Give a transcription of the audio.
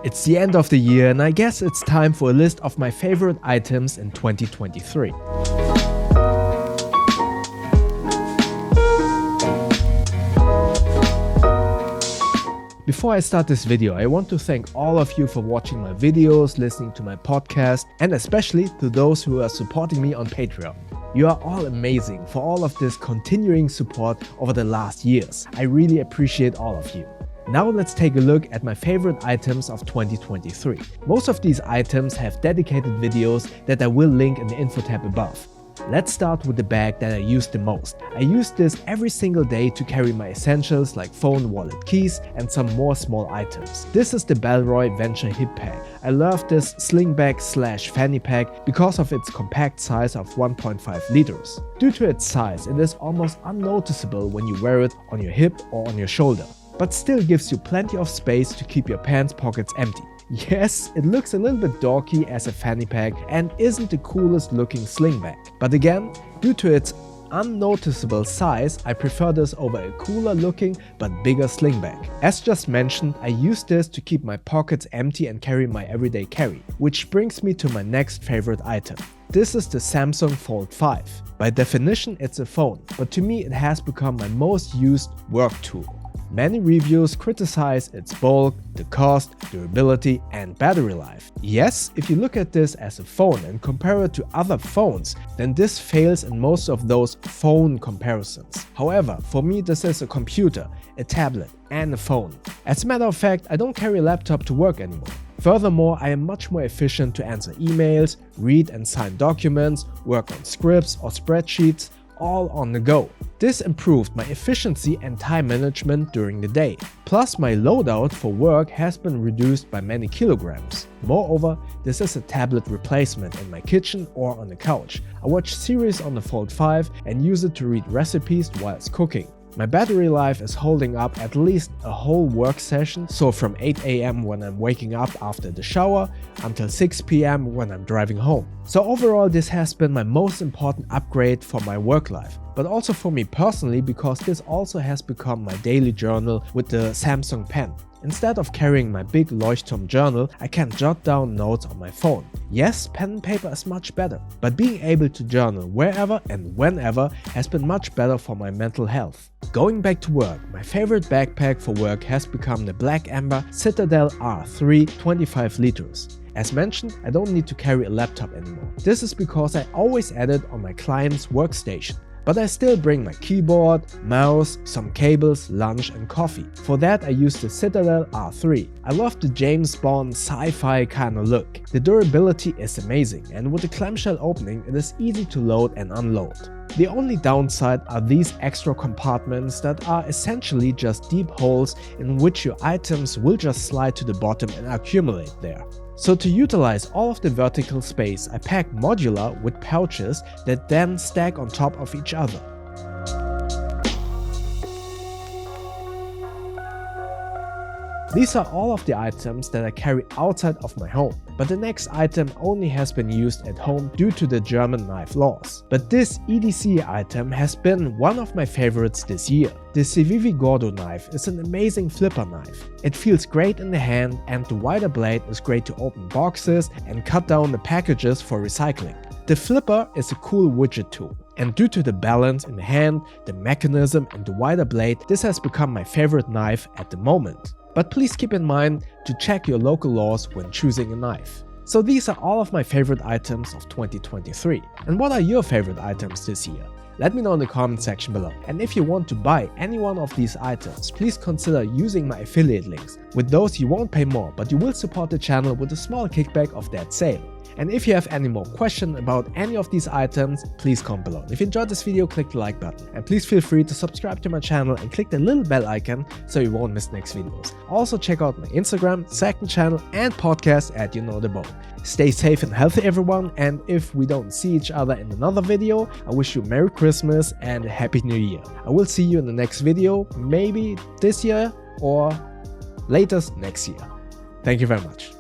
It's the end of the year and I guess it's time for a list of my favorite items in 2023. Before I start this video, I want to thank all of you for watching my videos, listening to my podcast, and especially to those who are supporting me on Patreon. You are all amazing for all of this continuing support over the last years. I really appreciate all of you. Now let's take a look at my favorite items of 2023. Most of these items have dedicated videos that I will link in the info tab above. Let's start with the bag that I use the most. I use this every single day to carry my essentials like phone, wallet, keys, and some more small items. This is the Bellroy Venture Hip Pack. I love this sling bag slash fanny pack because of its compact size of 1.5 liters. Due to its size, it is almost unnoticeable when you wear it on your hip or on your shoulder, but still gives you plenty of space to keep your pants pockets empty. Yes, it looks a little bit dorky as a fanny pack and isn't the coolest looking sling bag. But again, due to its unnoticeable size, I prefer this over a cooler looking but bigger sling bag. As just mentioned, I use this to keep my pockets empty and carry my everyday carry, which brings me to my next favorite item. This is the Samsung Fold 5. By definition, it's a phone, but to me it has become my most used work tool. Many reviews criticize its bulk, the cost, durability, and battery life. Yes, if you look at this as a phone and compare it to other phones, then this fails in most of those phone comparisons. However, for me this is a computer, a tablet, and a phone. As a matter of fact, I don't carry a laptop to work anymore. Furthermore, I am much more efficient to answer emails, read and sign documents, work on scripts or spreadsheets, all on the go. This improved my efficiency and time management during the day. Plus, my loadout for work has been reduced by many kilograms. Moreover, this is a tablet replacement in my kitchen or on the couch. I watch series on the Fold 5 and use it to read recipes whilst cooking. My battery life is holding up at least a whole work session, so from 8 AM when I'm waking up after the shower until 6 PM when I'm driving home. So overall, this has been my most important upgrade for my work life, but also for me personally because this also has become my daily journal with the Samsung Pen. Instead of carrying my big Leuchtturm journal, I can jot down notes on my phone. Yes, pen and paper is much better, but being able to journal wherever and whenever has been much better for my mental health. Going back to work, my favorite backpack for work has become the Blackember Citadel R3 25 liters. As mentioned, I don't need to carry a laptop anymore. This is because I always add it on my client's workstation. But I still bring my keyboard, mouse, some cables, lunch and coffee. For that I use the Citadel R3. I love the James Bond sci-fi kinda look. The durability is amazing and with the clamshell opening it is easy to load and unload. The only downside are these extra compartments that are essentially just deep holes in which your items will just slide to the bottom and accumulate there. So to utilize all of the vertical space, I pack modular with pouches that then stack on top of each other. These are all of the items that I carry outside of my home, but the next item only has been used at home due to the German knife laws. But this EDC item has been one of my favorites this year. The Civivi Gordo knife is an amazing flipper knife. It feels great in the hand and the wider blade is great to open boxes and cut down the packages for recycling. The flipper is a cool widget tool. And due to the balance in the hand, the mechanism and the wider blade, this has become my favorite knife at the moment. But please keep in mind to check your local laws when choosing a knife. So these are all of my favorite items of 2023. And what are your favorite items this year? Let me know in the comment section below. And if you want to buy any one of these items, please consider using my affiliate links. With those you won't pay more, but you will support the channel with a small kickback of that sale. And if you have any more questions about any of these items, please comment below. If you enjoyed this video, click the like button. And please feel free to subscribe to my channel and click the little bell icon so you won't miss next videos. Also check out my Instagram, second channel and podcast at You Know The Boat. Stay safe and healthy everyone, and if we don't see each other in another video, I wish you Merry Christmas and a Happy New Year. I will see you in the next video, maybe this year or latest next year. Thank you very much.